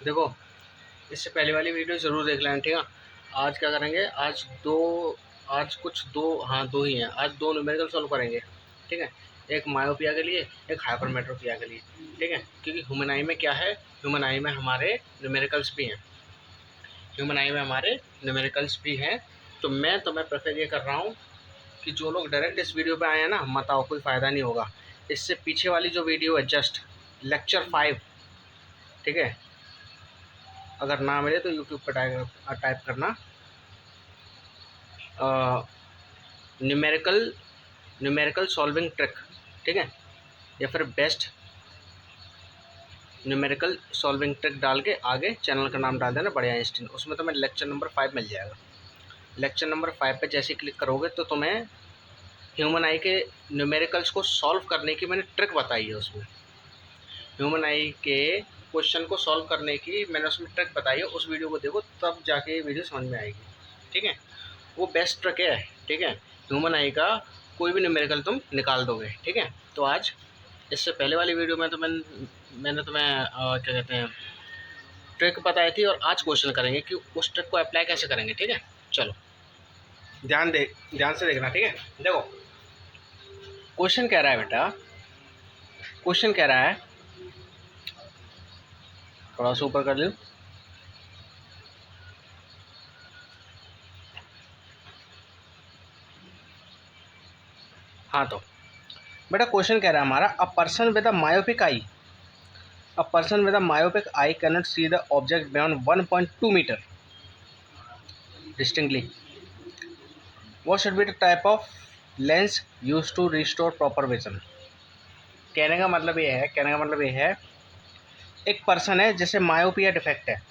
देखो, इससे पहले वाली वीडियो ज़रूर देख लेना, ठीक है। आज क्या करेंगे, आज कुछ दो, हाँ दो ही हैं। आज दो न्यूमेरिकल सॉल्व करेंगे, ठीक है। एक मायोपिया के लिए, एक हाइपरमेट्रोपिया के लिए, ठीक है। क्योंकि ह्यूमन आई में क्या है, ह्यूमन आई में हमारे न्यूमेरिकल्स भी हैं, ह्यूमन आई में हमारे न्यूमेरिकल्स भी हैं। तो मैं प्रेफर ये कर रहा हूँ कि जो लोग डायरेक्ट इस वीडियो पे आए हैं ना, मत आओ, कोई फ़ायदा नहीं होगा। इससे पीछे वाली जो वीडियो है, जस्ट लेक्चर 5, ठीक है। अगर ना मिले तो यूट्यूब पर टाइप करना न्यूमेरिकल न्यूमेरिकल सॉल्विंग ट्रिक, ठीक है, या फिर बेस्ट न्यूमेरिकल सॉल्विंग ट्रिक डाल के आगे चैनल का नाम डाल देना, बढ़िया इंस्टीन। उसमें तुम्हें लेक्चर नंबर 5 मिल जाएगा। लेक्चर नंबर 5 पे जैसे क्लिक करोगे तो तुम्हें ह्यूमन आई के न्यूमेरिकल्स को सॉल्व करने की मैंने ट्रिक बताई है। उसमें ह्यूमन आई के क्वेश्चन को सॉल्व करने की मैंने उसमें ट्रिक बताई है। उस वीडियो को देखो, तब जाके ये वीडियो समझ में आएगी, ठीक है। वो बेस्ट ट्रिक है, ठीक है। ह्यूमन आई का कोई भी न्यूमेरिकल तुम निकाल दोगे, ठीक है। तो आज इससे पहले वाली वीडियो में तो मैंने तुम्हें क्या कहते हैं, ट्रिक बताई थी, और आज क्वेश्चन करेंगे कि उस ट्रिक को अप्लाई कैसे करेंगे, ठीक है। चलो ध्यान से देखना, ठीक है। देखो, क्वेश्चन कह रहा है बेटा, क्वेश्चन कह रहा है, थोड़ा सा ऊपर कर लो। हाँ, तो बेटा क्वेश्चन कह रहा है हमारा, a person with a myopic eye, a person with a myopic eye can not see the object beyond 1.2 metre distinctly. What should be the type of lens use to restore proper vision. कहने का मतलब ये है, एक person है जिसे myopia defect है,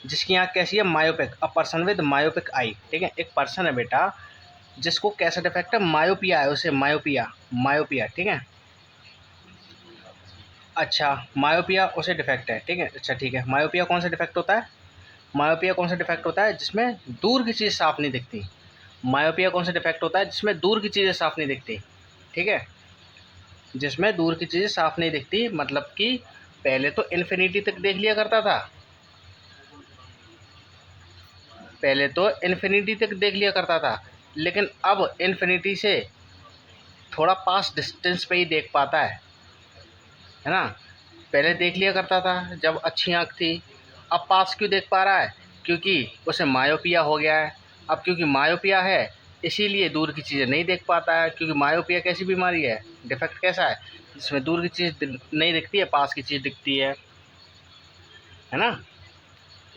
जिसकी आँख कैसी है, myopic. A person with myopic eye, ठीक है। एक पर्सन है बेटा जिसको कैसा डिफेक्ट है, मायोपिया है, उसे मायोपिया, ठीक है। अच्छा, मायोपिया उसे डिफेक्ट है, ठीक है। अच्छा ठीक है, मायोपिया कौन सा डिफेक्ट होता है, मायोपिया कौन सा डिफेक्ट होता है जिसमें दूर की चीज़ साफ नहीं दिखती। मायोपिया कौन सा डिफेक्ट होता है जिसमें दूर की चीज़ें साफ नहीं दिखती, ठीक है। जिसमें दूर की चीज़ें साफ नहीं दिखती मतलब कि पहले तो इन्फिनिटी तक देख लिया करता था, पहले तो इन्फिनिटी तक देख लिया करता था, लेकिन अब इन्फिनिटी से थोड़ा पास डिस्टेंस पे ही देख पाता है ना। पहले देख लिया करता था जब अच्छी आँख थी, अब पास क्यों देख पा रहा है, क्योंकि उसे मायोपिया हो गया है। अब क्योंकि मायोपिया है इसीलिए दूर की चीज़ें नहीं देख पाता है, क्योंकि मायोपिया कैसी बीमारी है, डिफेक्ट कैसा है, जिसमें दूर की चीज़ नहीं दिखती है, पास की चीज़ दिखती है ना।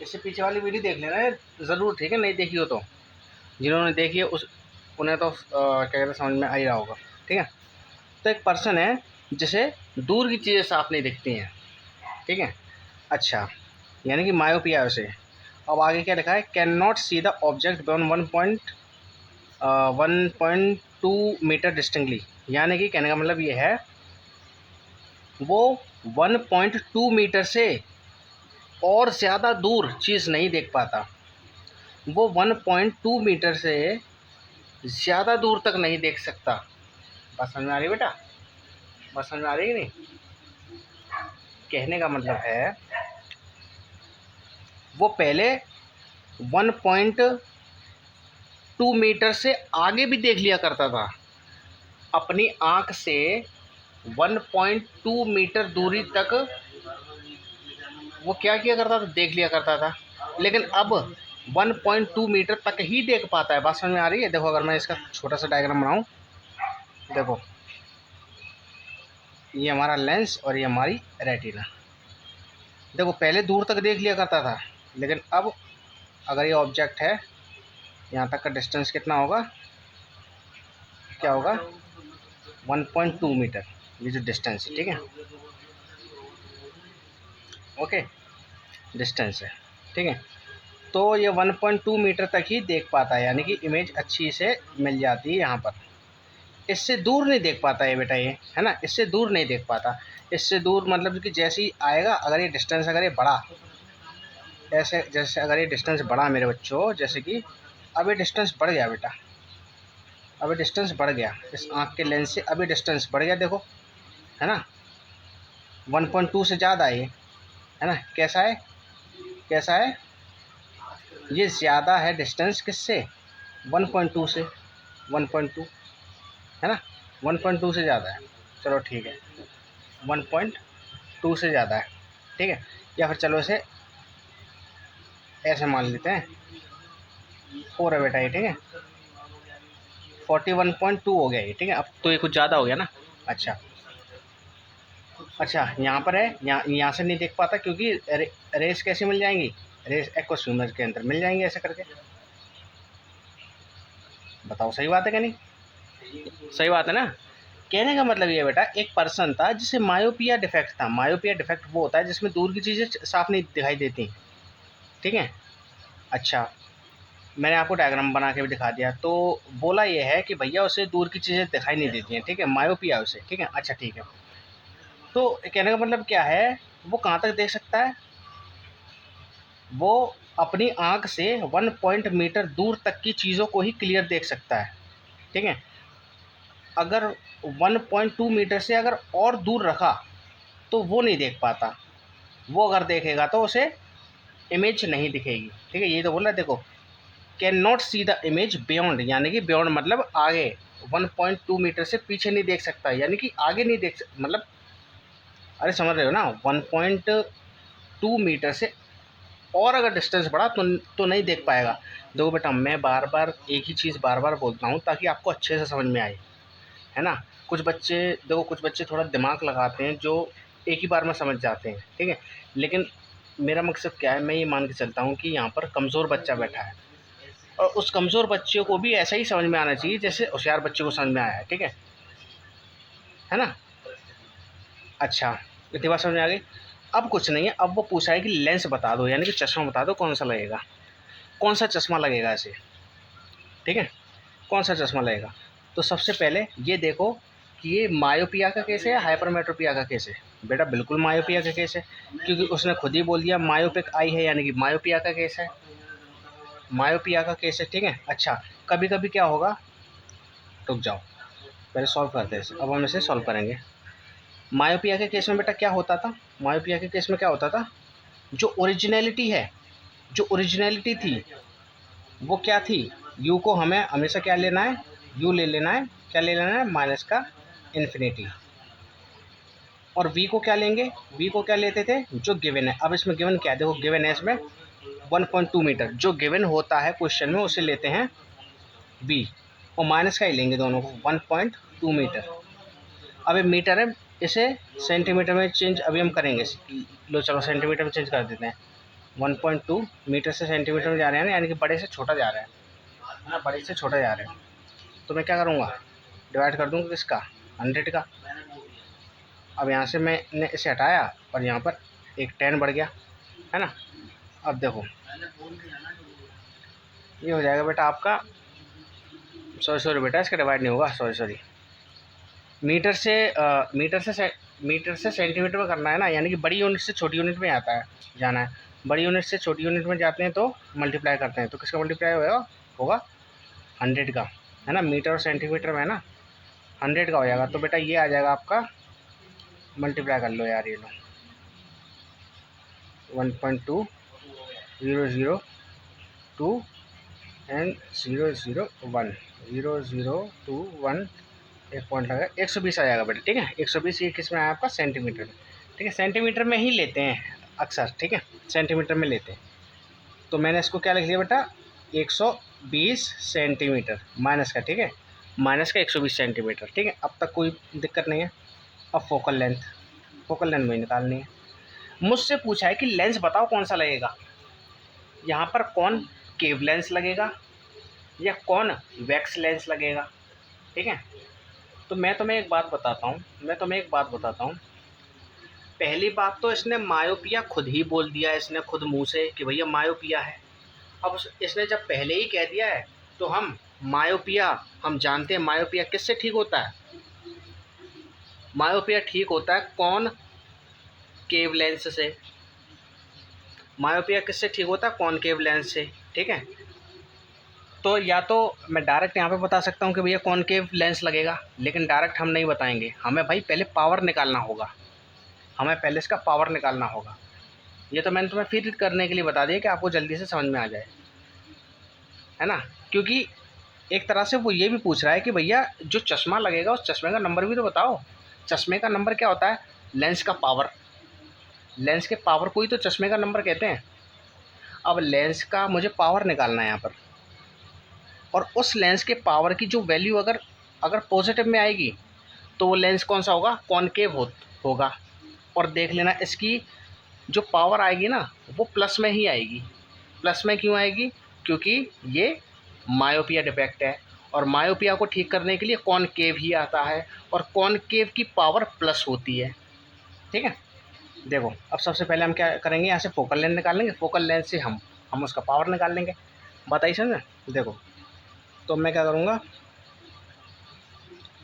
इससे पीछे वाली वीडियो देख लेना है ज़रूर, ठीक है, नहीं देखी हो तो। जिन्होंने देखी है उन्हें तो क्या कहते हैं, समझ में आ ही रहा होगा, ठीक है। तो एक पर्सन है जिसे दूर की चीज़ें साफ नहीं दिखती हैं, ठीक है। अच्छा, यानी कि मायोपिया है उसे। अब आगे क्या लिखा है, can not see the object beyond 1.2 metre distinctly, यानी कि कहने का मतलब ये है, वो 1.2 मीटर से और ज़्यादा दूर चीज़ नहीं देख पाता। वो 1.2 मीटर से ज़्यादा दूर तक नहीं देख सकता। बात समझ में आ रही है बेटा, बात समझ में आ रही है कि नहीं। कहने का मतलब है, वो पहले 1.2 मीटर से आगे भी देख लिया करता था, अपनी आँख से 1.2 मीटर दूरी तक वो क्या किया करता था, देख लिया करता था, लेकिन अब 1.2 मीटर तक ही देख पाता है। बात समझ में आ रही है। देखो, अगर मैं इसका छोटा सा डायग्राम बनाऊं, देखो ये हमारा लेंस और ये हमारी रेटिना। देखो, पहले दूर तक देख लिया करता था, लेकिन अब अगर ये ऑब्जेक्ट है, यहाँ तक का डिस्टेंस कितना होगा, क्या होगा, 1.2 मीटर, ये जो डिस्टेंस है, ठीक है, ओके, डिस्टेंस है, ठीक है। तो ये 1.2 मीटर तक ही देख पाता है, यानी कि इमेज अच्छी से मिल जाती है यहाँ पर। इससे दूर नहीं देख पाता है बेटा, ये है ना, इससे दूर नहीं देख पाता। इससे दूर मतलब कि जैसे ही आएगा, अगर ये डिस्टेंस अगर ये बढ़ा, ऐसे जैसे अगर ये डिस्टेंस बढ़ा मेरे बच्चों, जैसे कि अब ये डिस्टेंस बढ़ गया बेटा, अब ये डिस्टेंस बढ़ गया, इस आँख के लेंस से अब ये डिस्टेंस बढ़ गया, देखो, है ना, 1.2 से ज़्यादा है ये, है ना। कैसा है, कैसा है, ये ज़्यादा है डिस्टेंस किससे, 1.2 से, 1.2 है ना, 1.2 से ज़्यादा है। चलो ठीक है, 1.2 से ज़्यादा है, ठीक है। या फिर चलो इसे ऐसे मान लेते हैं, 4 है बेटा ये, ठीक है, 41.2 हो गया ये, ठीक है। अब तो ये कुछ ज़्यादा हो गया ना। अच्छा अच्छा, यहाँ पर है, यहाँ से नहीं देख पाता क्योंकि रेस कैसे मिल जाएंगी, रेस एक्वोस्विमर के अंदर मिल जाएंगे ऐसे करके। बताओ सही बात है क्या नहीं, सही बात है ना। कहने का मतलब ये बेटा, एक पर्सन था जिसे मायोपिया डिफेक्ट था। मायोपिया डिफेक्ट वो होता है जिसमें दूर की चीज़ें साफ नहीं दिखाई देती, ठीक है। अच्छा, मैंने आपको डायग्राम बना के भी दिखा दिया। तो बोला ये है कि भैया उसे दूर की चीज़ें दिखाई नहीं देती हैं, ठीक है, मायोपिया उसे, ठीक है। अच्छा ठीक है, तो कहने का मतलब क्या है, वो कहाँ तक देख सकता है, वो अपनी आँख से 1 मीटर दूर तक की चीज़ों को ही क्लियर देख सकता है, ठीक है। अगर 1.2 मीटर से अगर और दूर रखा तो वो नहीं देख पाता, वो अगर देखेगा तो उसे इमेज नहीं दिखेगी, ठीक है। ये तो बोल रहा है, देखो, can not see the image beyond, यानी कि बियॉन्ड मतलब आगे, 1.2 मीटर से पीछे नहीं देख सकता, यानी कि आगे नहीं देख मतलब, अरे समझ रहे हो ना, 1.2 मीटर से और अगर डिस्टेंस बढ़ा तो नहीं देख पाएगा। देखो बेटा, मैं बार बार एक ही चीज़ बार बार बोलता हूँ ताकि आपको अच्छे से समझ में आए, है ना। कुछ बच्चे, देखो कुछ बच्चे थोड़ा दिमाग लगाते हैं जो एक ही बार में समझ जाते हैं, ठीक है। लेकिन मेरा मकसद क्या है, मैं ये मान के चलता हूँ कि यहाँ पर कमज़ोर बच्चा बैठा है और उस कमज़ोर बच्चे को भी ऐसा ही समझ में आना चाहिए जैसे होशियार बच्चे को समझ में आया है, ठीक है ना। अच्छा, इतनी बात समझ में आ गई। अब कुछ नहीं है, अब वो पूछा है कि लेंस बता दो, यानी कि चश्मा बता दो कौन सा लगेगा, कौन सा चश्मा लगेगा ऐसे, ठीक है, कौन सा चश्मा लगेगा। तो सबसे पहले ये देखो कि ये मायोपिया का केस है या हाइपरमेट्रोपिया का केस है। बेटा बिल्कुल मायोपिया का केस है, क्योंकि उसने खुद ही बोल दिया मायोपिक आई है, यानी कि मायोपिया का केस है, मायोपिया का केस है, ठीक है। अच्छा, कभी कभी क्या होगा, रुक जाओ पहले सॉल्व करते हैं इसे, अब हम इसे सॉल्व करेंगे। मायोपिया के केस में बेटा क्या होता था, मायोपिया के केस में क्या होता था, जो ओरिजिनलिटी है, जो ओरिजिनलिटी थी वो क्या थी, यू को हमें हमेशा क्या लेना है, यू ले लेना है, क्या ले लेना है, माइनस का इन्फिनिटी। और वी को क्या लेंगे, वी को क्या लेते थे, जो गिवन है। अब इसमें गिवन क्या है, देखो गिवन है इसमें 1.2 मीटर, जो गिवन होता है क्वेश्चन में उसे लेते हैं वी, और माइनस का ही लेंगे दोनों को, 1.2 मीटर। अब ये मीटर है, इसे सेंटीमीटर में चेंज अभी हम करेंगे, लो चलो सेंटीमीटर में चेंज कर देते हैं। 1.2 मीटर से सेंटीमीटर में जा रहे हैं ना, यानी कि बड़े से छोटा जा रहा है ना, बड़े से छोटा जा रहे हैं। तो मैं क्या करूँगा, डिवाइड कर दूँगा किसका, 100 का। अब यहाँ से मैंने इसे हटाया और यहाँ पर एक 10 बढ़ गया, है ना। अब देखो ये हो जाएगा बेटा आपका, सॉरी बेटा इसका डिवाइड नहीं होगा, सॉरी, मीटर से सेंटीमीटर में करना है ना, यानी कि बड़ी यूनिट से छोटी यूनिट में आता है, जाना है। बड़ी यूनिट से छोटी यूनिट में जाते हैं तो मल्टीप्लाई करते हैं, तो किसका मल्टीप्लाई होगा 100 का, है ना। मीटर और सेंटीमीटर में है ना, 100 का हो जाएगा। तो बेटा ये आ जाएगा आपका, मल्टीप्लाई कर लो यार, ये लो 1.2002 एंड 001, 002 एक पॉइंट लगा, 120 आ जाएगा बेटा, ठीक है। 120 ये किस में आया आपका, सेंटीमीटर में, ठीक है। सेंटीमीटर में ही लेते हैं अक्सर, ठीक है, सेंटीमीटर में लेते हैं। तो मैंने इसको क्या लिख लिया बेटा, 120 सेंटीमीटर माइनस का, ठीक है, माइनस का 120 सेंटीमीटर, ठीक है। अब तक कोई दिक्कत नहीं है। अब फोकल लेंथ में निकालनी है। मुझसे पूछा है कि लेंस बताओ कौन सा लगेगा, यहाँ पर कौन केव लेंस लगेगा या कौन वैक्स लेंस लगेगा, ठीक है। तो मैं तुम्हें एक बात बताता हूँ, पहली बात तो इसने मायोपिया खुद ही बोल दिया है, इसने खुद मुंह से कि भैया मायोपिया है। अब इसने जब पहले ही कह दिया है तो हम जानते हैं मायोपिया किससे ठीक होता है, मायोपिया ठीक होता है कौन केव लेंस से, मायोपिया किससे ठीक होता है, कॉनकेव लेंस से, ठीक है। तो या तो मैं डायरेक्ट यहाँ पे बता सकता हूँ कि भैया कॉनकेव लेंस लगेगा, लेकिन डायरेक्ट हम नहीं बताएंगे, हमें भाई पहले पावर निकालना होगा, हमें पहले इसका पावर निकालना होगा। ये तो मैंने तुम्हें फिर करने के लिए बता दिया कि आपको जल्दी से समझ में आ जाए, है ना। क्योंकि एक तरह से वो ये भी पूछ रहा है कि भैया जो चश्मा लगेगा उस चश्मे का नंबर भी तो बताओ। चश्मे का नंबर क्या होता है? लेंस का पावर। लेंस के पावर को ही तो चश्मे का नंबर कहते हैं। अब लेंस का मुझे पावर निकालना है यहाँ पर, और उस लेंस के पावर की जो वैल्यू अगर अगर पॉजिटिव में आएगी तो वो लेंस कौन सा होगा? कॉनकेव होगा। और देख लेना इसकी जो पावर आएगी ना वो प्लस में ही आएगी। प्लस में क्यों आएगी? क्योंकि ये मायोपिया डिफेक्ट है, और मायोपिया को ठीक करने के लिए कॉनकेव ही आता है, और कॉनकेव की पावर प्लस होती है। ठीक है, देखो अब सबसे पहले हम क्या करेंगे, यहाँ से फोकल लेंथ निकालेंगे। फोकल लेंथ से हम उसका पावर निकाल लेंगे। बताइए समझे? देखो तो मैं क्या करूँगा,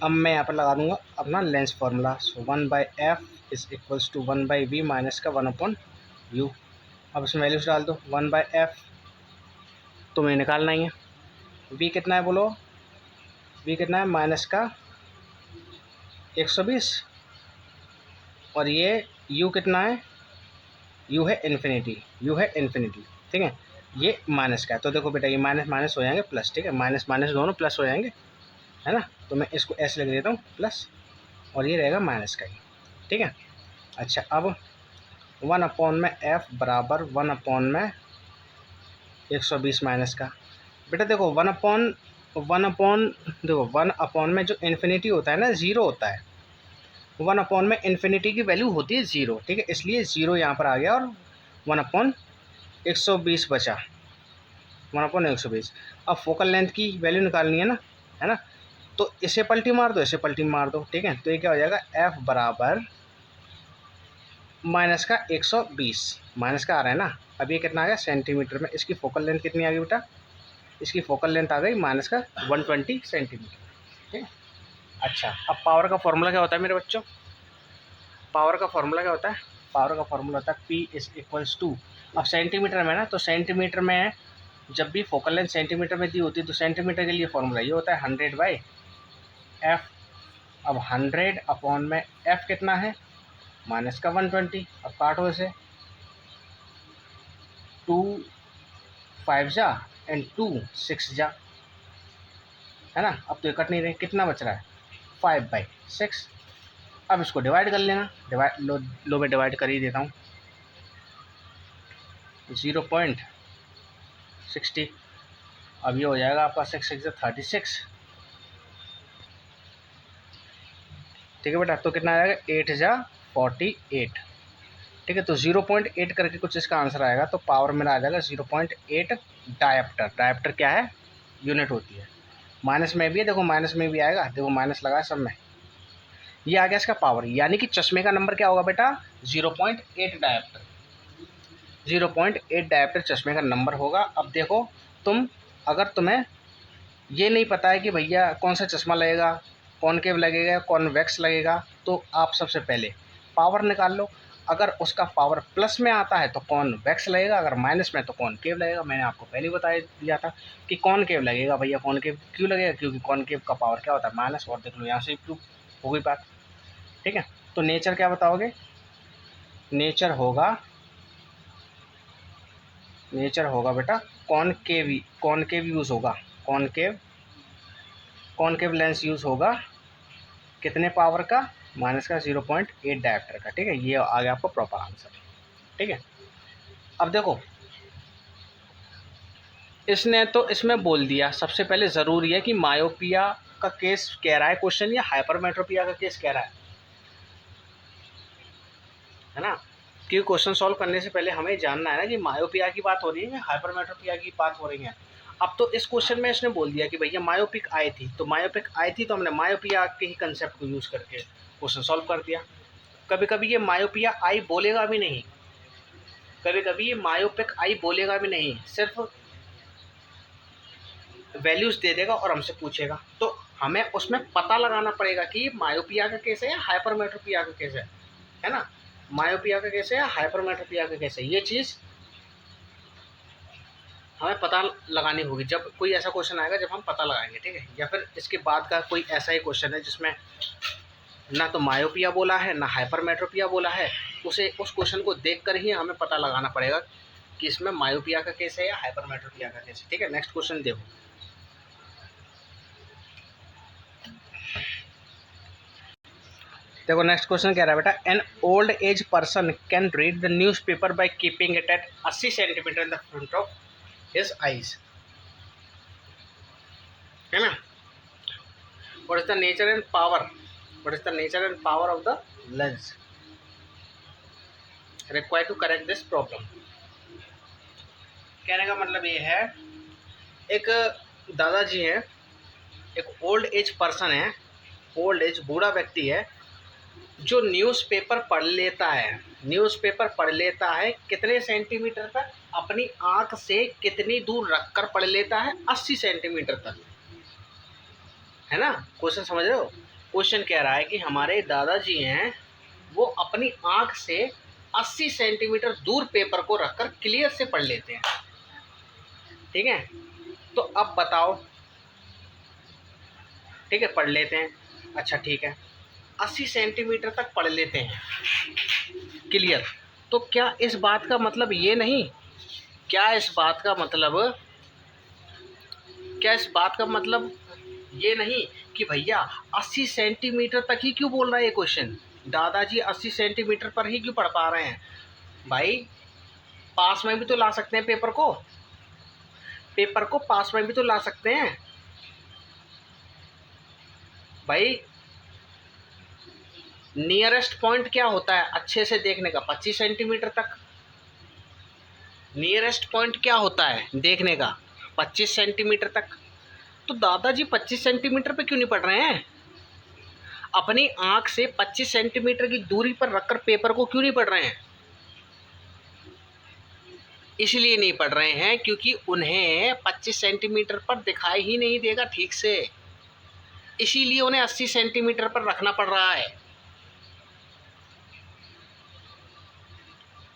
अब मैं यहाँ पर लगा दूंगा अपना lens formula. So 1/f is equals to 1/v minus का 1/u। अब इसमें वैल्यूज डाल दो। 1/f तुम्हें निकालना ही है। v कितना है बोलो? v कितना है? माइनस का 120। और ये u कितना है? u है इन्फिनिटी। u है इन्फिनिटी, ठीक है। ये माइनस का है, तो देखो बेटा ये माइनस माइनस हो जाएंगे प्लस, ठीक है। माइनस माइनस दोनों प्लस हो जाएंगे, है ना। तो मैं इसको ऐसे लिख देता हूँ प्लस, और ये रहेगा माइनस का ही, ठीक है। अच्छा, अब 1/में f बराबर 1/में 120 माइनस का। बेटा देखो 1/, देखो 1/, में जो इन्फिनिटी होता है ना, ज़ीरो होता है। 1/, में इन्फिनिटी की वैल्यू होती है ज़ीरो, ठीक है। इसलिए ज़ीरो यहाँ पर आ गया, और 1/120 बचा। 1/120। अब फोकल लेंथ की वैल्यू निकालनी है ना, है ना। तो इसे पलटी मार दो, इसे पलटी मार दो, ठीक है। तो ये क्या हो जाएगा? f बराबर माइनस का 120, माइनस का आ रहा है ना। अब ये कितना आ गया? सेंटीमीटर में। इसकी फोकल लेंथ कितनी आ गई बेटा? इसकी फोकल लेंथ आ गई माइनस का 120 सेंटीमीटर, ठीक है। अच्छा, अब पावर का फॉर्मूला क्या होता है मेरे बच्चों? पावर का फॉर्मूला क्या होता है? पावर का फॉर्मूला होता है P इज इक्वल्स टू, अब सेंटीमीटर में ना, तो सेंटीमीटर में जब भी फोकल लेंथ सेंटीमीटर में दी होती है तो सेंटीमीटर के लिए फॉर्मूला ये होता है 100/f। अब 100/में f कितना है? माइनस का 120। अब काटो इसे, 2 5 जा एंड 2 6 जा, है ना। अब तो ये कट नहीं रहे, कितना बच रहा है? 5/6। अब इसको डिवाइड कर लेना। डिवाइड लो मैं डिवाइड कर ही देता हूँ। 0.60। अब ये हो जाएगा आपका 6 6 36, ठीक है बेटा। तो कितना आ जाएगा? 8 जा 48, ठीक है। तो 0.8 करके कुछ इसका आंसर आएगा। तो पावर मेरा आ जाएगा 0.8 डायप्टर। डायप्टर क्या है? यूनिट होती है। माइनस में भी है, देखो माइनस में भी आएगा, देखो माइनस लगा है सब में। ये आ गया इसका पावर, यानी कि चश्मे का नंबर क्या होगा बेटा? 0.8 डायप्टर। 0.8 डायप्टर चश्मे का नंबर होगा। अब देखो अगर तुम्हें ये नहीं पता है कि भैया कौन सा चश्मा लगेगा, कॉनकेव लगेगा, कॉन्वेक्स लगेगा, तो आप सबसे पहले पावर निकाल लो। अगर उसका पावर प्लस में आता है तो कॉन्वेक्स लगेगा, अगर माइनस में तो कॉनकेव लगेगा। मैंने आपको पहले बता दिया था कि कॉनकेव लगेगा। भैया कॉनकेव क्यों लगेगा? क्योंकि कॉनकेव का पावर क्या होता है? माइनस। और देख लो यहाँ से प्रूफ हो गई बात, ठीक है। तो नेचर क्या बताओगे? नेचर होगा बेटा कॉनकेव यूज़ होगा। कॉनकेव लेंस यूज़ होगा कितने पावर का? माइनस का 0.8 डायप्टर का, ठीक है। ये आ गया आपको प्रॉपर आंसर, ठीक है। अब देखो इसने तो इसमें बोल दिया, सबसे पहले ज़रूरी है कि मायोपिया का केस कह रहा है क्वेश्चन, या हाइपरमेट्रोपिया का केस कह रहा है ना। कि क्वेश्चन सॉल्व करने से पहले हमें जानना है ना कि मायोपिया की बात हो रही है या हाइपरमेट्रोपिया की बात हो रही है। अब तो इस क्वेश्चन में इसने बोल दिया कि भैया मायोपिक आई थी, तो हमने मायोपिया के ही कंसेप्ट को यूज़ करके क्वेश्चन सॉल्व कर दिया। कभी कभी ये मायोपिया आई बोलेगा भी नहीं, सिर्फ वैल्यूज़ दे देगा और हमसे पूछेगा। तो हमें उसमें पता लगाना पड़ेगा कि ये मायोपिया का केस है या हाइपरमेट्रोपिया का केस है ना। मायोपिया का केस है या हाइपरमेट्रोपिया का केस है, ये चीज़ हमें पता लगानी होगी जब कोई ऐसा क्वेश्चन आएगा, जब हम पता लगाएंगे, ठीक है। या फिर इसके बाद का कोई ऐसा ही क्वेश्चन है जिसमें ना तो मायोपिया बोला है ना हाइपरमेट्रोपिया बोला है, उस क्वेश्चन को देखकर ही हमें पता लगाना पड़ेगा कि इसमें मायोपिया का केस है या हाइपरमेट्रोपिया का केस है। ठीक है, नेक्स्ट क्वेश्चन देखो। देखो नेक्स्ट क्वेश्चन कह रहा है बेटा, an old age person can read the newspaper by keeping it at 80 centimetre in the front of his eyes, है ना। What is the nature and power of the lens required to correct this problem. कहने का मतलब ये है, एक दादाजी हैं, एक ओल्ड एज पर्सन है, ओल्ड एज बूढ़ा व्यक्ति है, जो न्यूज़पेपर पढ़ लेता है कितने सेंटीमीटर तक, अपनी आंख से कितनी दूर रखकर पढ़ लेता है, 80 सेंटीमीटर तक, है ना। क्वेश्चन समझ रहे हो। क्वेश्चन कह रहा है कि हमारे दादाजी हैं, वो अपनी आंख से 80 सेंटीमीटर दूर पेपर को रखकर क्लियर से पढ़ लेते हैं। ठीक है, तो अब बताओ, ठीक है पढ़ लेते हैं, अच्छा ठीक है 80 सेंटीमीटर तक पढ़ लेते हैं क्लियर, तो क्या इस बात का मतलब ये नहीं, क्या इस बात का मतलब ये नहीं कि भैया 80 सेंटीमीटर तक ही क्यों बोल रहा है ये क्वेश्चन, दादाजी 80 सेंटीमीटर पर ही क्यों पढ़ पा रहे हैं। भाई पास में भी तो ला सकते हैं, पेपर को पास में भी तो ला सकते हैं भाई। नियरेस्ट पॉइंट क्या होता है अच्छे से देखने का, 25 सेंटीमीटर तक। नियरेस्ट पॉइंट क्या होता है देखने का, 25 सेंटीमीटर तक। तो दादाजी 25 सेंटीमीटर पे क्यों नहीं पढ़ रहे हैं, अपनी आंख से 25 सेंटीमीटर की दूरी पर रखकर पेपर को क्यों नहीं पढ़ रहे हैं। इसलिए नहीं पढ़ रहे हैं क्योंकि उन्हें 25 सेंटीमीटर पर दिखाई ही नहीं देगा ठीक से, इसीलिए उन्हें 80 सेंटीमीटर पर रखना पड़ रहा है।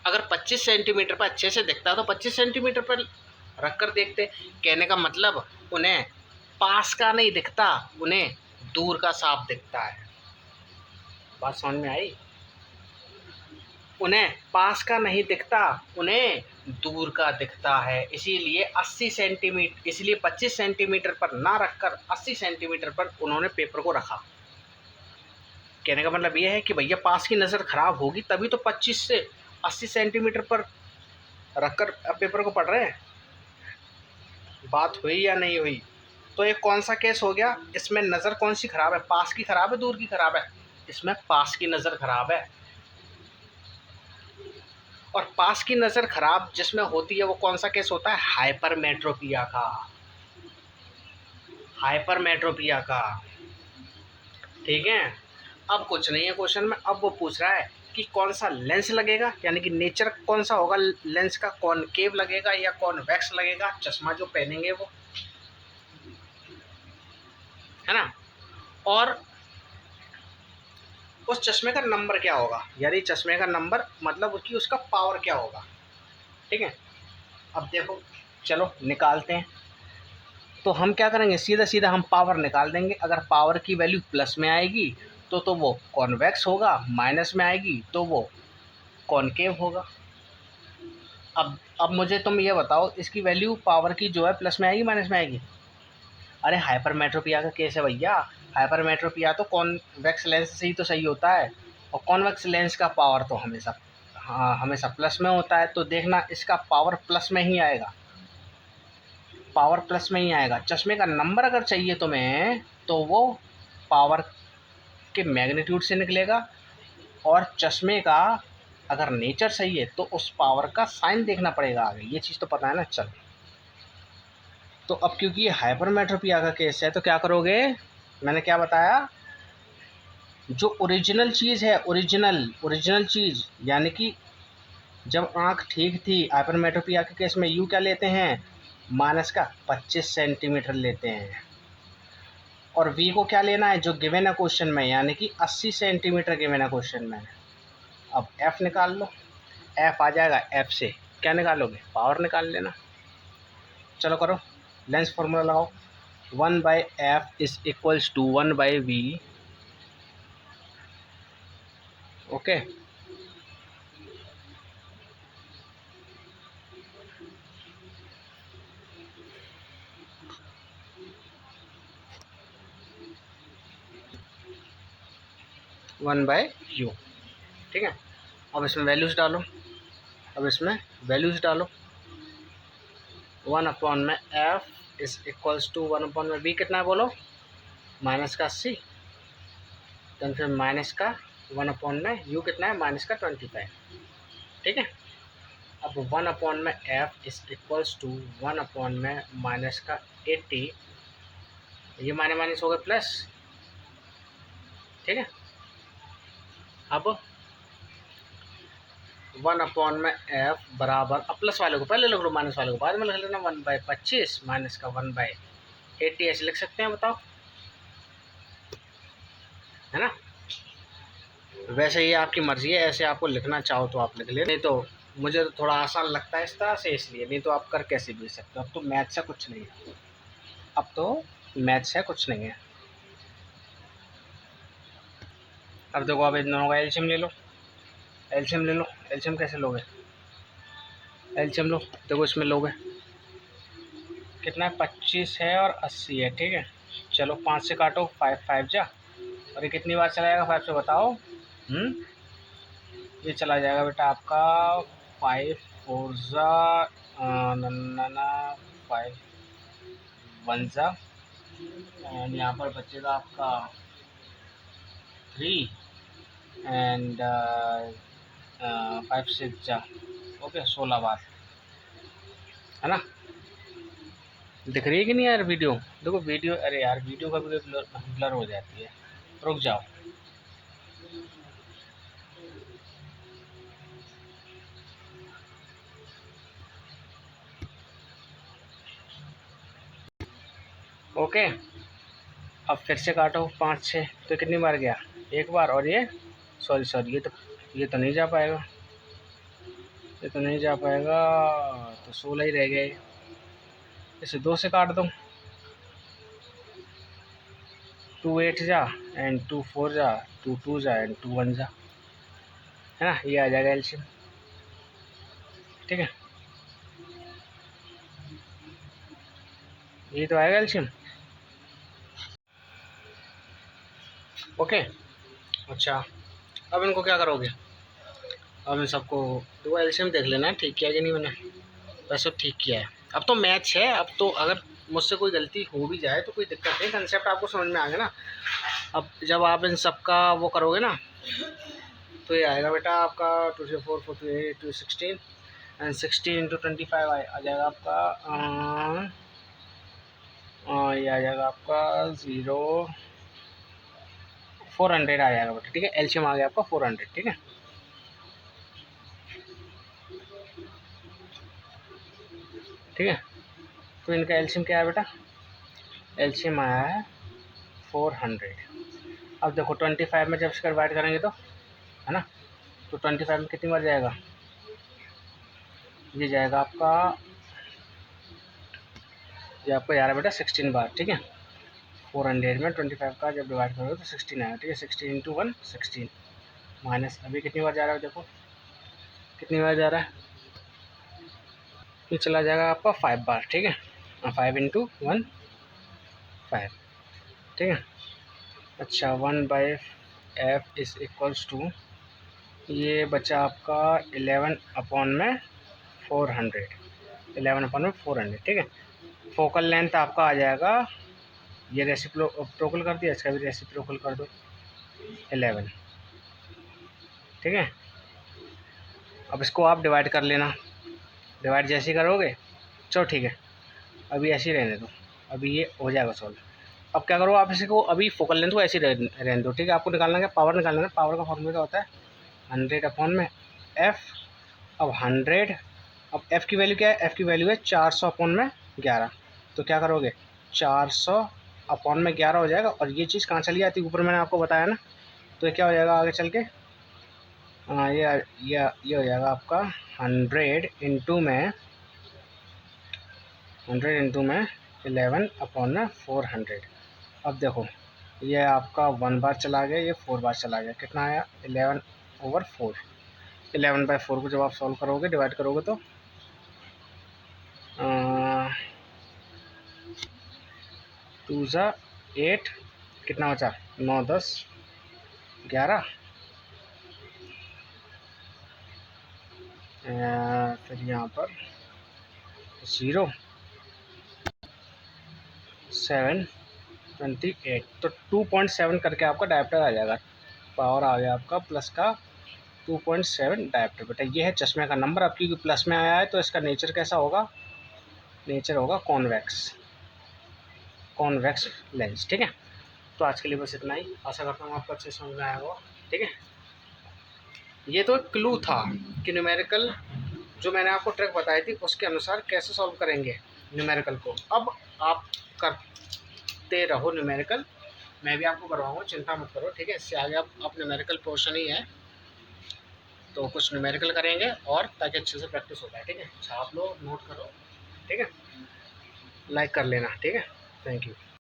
अगर 25 सेंटीमीटर पर अच्छे से दिखता तो 25 सेंटीमीटर पर रख कर देखते। कहने का मतलब उन्हें पास का नहीं दिखता, उन्हें दूर का साफ दिखता है। बात समझ में आई। उन्हें पास का नहीं दिखता, उन्हें दूर का दिखता है, इसीलिए 80 सेंटीमीटर, इसलिए 25 सेंटीमीटर पर ना रखकर 80 सेंटीमीटर पर उन्होंने पेपर को रखा। कहने का मतलब ये है कि भैया पास की नज़र खराब होगी तभी तो 25 से 80 सेंटीमीटर पर रखकर पेपर को पढ़ रहे हैं। बात हुई या नहीं हुई। तो ये कौन सा केस हो गया, इसमें नज़र कौन सी खराब है, पास की खराब है दूर की खराब है, इसमें पास की नज़र खराब है। और पास की नज़र खराब जिसमें होती है वो कौन सा केस होता है, हाइपरमेट्रोपिया का। ठीक है, अब कुछ नहीं है क्वेश्चन में, अब वो पूछ रहा है कि कौन सा लेंस लगेगा, यानी कि नेचर कौन सा होगा लेंस का, कॉनकेव लगेगा या कॉन्वेक्स लगेगा, चश्मा जो पहनेंगे वो, है ना। और उस चश्मे का नंबर क्या होगा, यानी चश्मे का नंबर मतलब उसका पावर क्या होगा। ठीक है, अब देखो चलो निकालते हैं। तो हम क्या करेंगे, सीधा सीधा हम पावर निकाल देंगे। अगर पावर की वैल्यू प्लस में आएगी तो वो कॉन्वेक्स होगा, माइनस में आएगी तो वो कॉनकेव होगा। अब मुझे तुम ये बताओ, इसकी वैल्यू पावर की जो है प्लस में आएगी माइनस में आएगी। अरे हाइपरमेट्रोपिया का केस है भैया, हाइपरमेट्रोपिया तो कॉन्वेक्स लेंस से ही तो सही होता है, और कॉन्वेक्स लेंस का पावर तो हमेशा प्लस में होता है। तो देखना इसका पावर प्लस में ही आएगा, चश्मे का नंबर अगर चाहिए तुम्हें तो वो पावर के मैग्नीट्यूड से निकलेगा, और चश्मे का अगर नेचर सही है तो उस पावर का साइन देखना पड़ेगा आगे। ये चीज़ तो पता है ना। चल, तो अब क्योंकि ये हाइपरमेट्रोपिया का केस है तो क्या करोगे, मैंने क्या बताया, जो ओरिजिनल चीज़ है, ओरिजिनल चीज़, यानी कि जब आँख ठीक थी हाइपरमेट्रोपिया के केस में यू क्या लेते हैं, माइनस का 25 सेंटीमीटर लेते हैं, और वी को क्या लेना है जो गिवन है क्वेश्चन में, यानी कि 80 सेंटीमीटर गिवन है क्वेश्चन में। अब एफ निकाल लो, एफ आ जाएगा, एफ से क्या निकालोगे, पावर निकाल लेना। चलो करो, लेंस फॉर्मूला लगाओ, 1/f is equals to 1/v। Okay, 1/u। ठीक है, अब इसमें वैल्यूज़ डालो। वन अपॉन में F is equals to one upon में बी कितना है बोलो, माइनस का 80, देन फिर माइनस का वन अपॉन में यू कितना है, माइनस का 25। ठीक है, अब वन अपॉन में F is equals to one upon में माइनस का 80, ये माइनस माइनस हो गए प्लस। ठीक है, अब वन अपॉन में एफ बराबर, अब प्लस वाले को पहले लिख लो, माइनस वाले को बाद में लिख लेना, 1/25 माइनस का 1/80 ऐसे लिख सकते हैं, बताओ, है ना। वैसे ये आपकी मर्जी है, ऐसे आपको लिखना चाहो तो आप लिख ले, नहीं तो मुझे तो थोड़ा आसान लगता है इस तरह से, इसलिए, नहीं तो आप कर कैसे भी सकते हो। अब तो मैथ से कुछ नहीं है, अब देखो, अब इन दोनों का एलसीएम ले लो। एलसीएम कैसे लोगे, एलसीएम लो, देखो इसमें लोगे कितना है, 25 है और 80 है। ठीक है, चलो 5 से काटो, 5 जा, और ये कितनी बार चला जाएगा 5 से बताओ। ये चला जाएगा बेटा आपका 5 4 जा, 5 1 जा, एंड यहाँ पर बचेगा आपका 3 एंड 5 6 जा, ओके 16 बार, है ना। दिख रही है कि नहीं यार वीडियो, देखो वीडियो, अरे यार वीडियो का भी ब्लर हो जाती है, रुक जाओ। ओके, अब फिर से काटो 5 6, तो कितनी बार गया, एक बार, और ये सॉरी ये तो नहीं जा पाएगा, तो 16 ही रह गए, इसे 2 से काट दो, 2 8 जा एंड 2 4 जा, 2 2 जा एंड 2 1 जा, है ना, ये आ जाएगा एलसीएम। ठीक है, ये तो आएगा एलसीएम। ओके, अच्छा, अब इनको क्या करोगे, अब इन सबको दो एलसीएम देख लेना है, ठीक किया कि नहीं मैंने, वैसे ठीक किया है। अब तो मैच है, अब तो अगर मुझसे कोई गलती हो भी जाए तो कोई दिक्कत नहीं, कंसेप्ट आपको समझ में आ गया ना। अब जब आप इन सब का वो करोगे ना, तो ये आएगा बेटा आपका 2 से 4 4 2 8 2 16 एंड 16 इंटू 25 आ जाएगा आपका, ये आ जाएगा आपका 400 आ जाएगा बेटा। ठीक है, एलसीएम आ गया आपका 400। ठीक है, तो इनका एलसीएम क्या है बेटा, एलसीएम आया है 400। अब देखो 25 में जब इसका डिवाइड करेंगे तो, है ना, तो 25 में कितनी बार जाएगा, ये जाएगा आपका, ये आपका जा रहा है बेटा 16 बार। ठीक है, 400 में 25 का जब डिवाइड करोगे तो 16 आएगा। ठीक है, 16 इंटू 1 16 माइनस, अभी कितनी बार जा रहा है, देखो कितनी बार जा रहा है, ये चला जाएगा आपका 5 बार। ठीक है, 5 इंटू 1 5। ठीक है, अच्छा 1/f इज इक्वल्स टू, ये बचा आपका 11 अपॉन में 400, 11 अपॉन में 400। ठीक है, फोकल लेंथ आपका आ जाएगा, ये रेसिप्रोकल कर दिया, इसका भी रेसिप्रोकल कर दो 11। ठीक है, अब इसको आप डिवाइड कर लेना, डिवाइड जैसे ही करोगे, चलो ठीक है, अभी ऐसे ही रहने दो, अभी ये हो जाएगा सॉल्व। अब क्या करो, आप इसी को अभी फोकल लेंथ को ऐसे ही रहने दो। ठीक है, आपको निकालना क्या, पावर निकालना है, पावर का फॉर्मूला क्या होता है, 100 अपॉन में एफ। अब 100, अब एफ़ की वैल्यू क्या है, एफ़ की वैल्यू है 400 अपॉन में 11, तो क्या करोगे 400 अपॉन में 11 हो जाएगा, और ये चीज़ कहाँ चली जाती है, ऊपर मैंने आपको बताया ना, तो ये क्या हो जाएगा आगे चल के, ये हो जाएगा आपका 100 इंटू में 11 अपॉन में 400। अब देखो ये आपका 1 बार चला गया, ये 4 बार चला गया, कितना आया 11/4। 11/4 को जब आप सॉल्व करोगे, डिवाइड करोगे तो 2 ज़ा 8, कितना बचा 9 10 11, फिर यहाँ पर 0, 7, 28, तो 2.7 करके आपका डायप्टर आ जाएगा। पावर आ गया आपका प्लस का 2.7 डायप्टर। बेटा ये है चश्मे का नंबर। अब क्योंकि प्लस में आया है तो इसका नेचर कैसा होगा? नेचर होगा कॉन्वेक्स लेंस। ठीक है, तो आज के लिए बस इतना ही। आशा करता हूँ आपको अच्छे समझ में आया होगा। ठीक है, ये तो क्लू था कि न्यूमेरिकल जो मैंने आपको ट्रिक बताई थी उसके अनुसार कैसे सॉल्व करेंगे न्यूमेरिकल को। अब आप करते रहो न्यूमेरिकल, मैं भी आपको करवाऊँगा, चिंता मत करो। ठीक है, इससे आगे आप न्यूमेरिकल पोर्शन ही है तो कुछ न्यूमेरिकल करेंगे और ताकि अच्छे से प्रैक्टिस हो जाए। ठीक है, छाप लो, नोट करो। ठीक है, लाइक कर लेना। ठीक है, थैंक यू।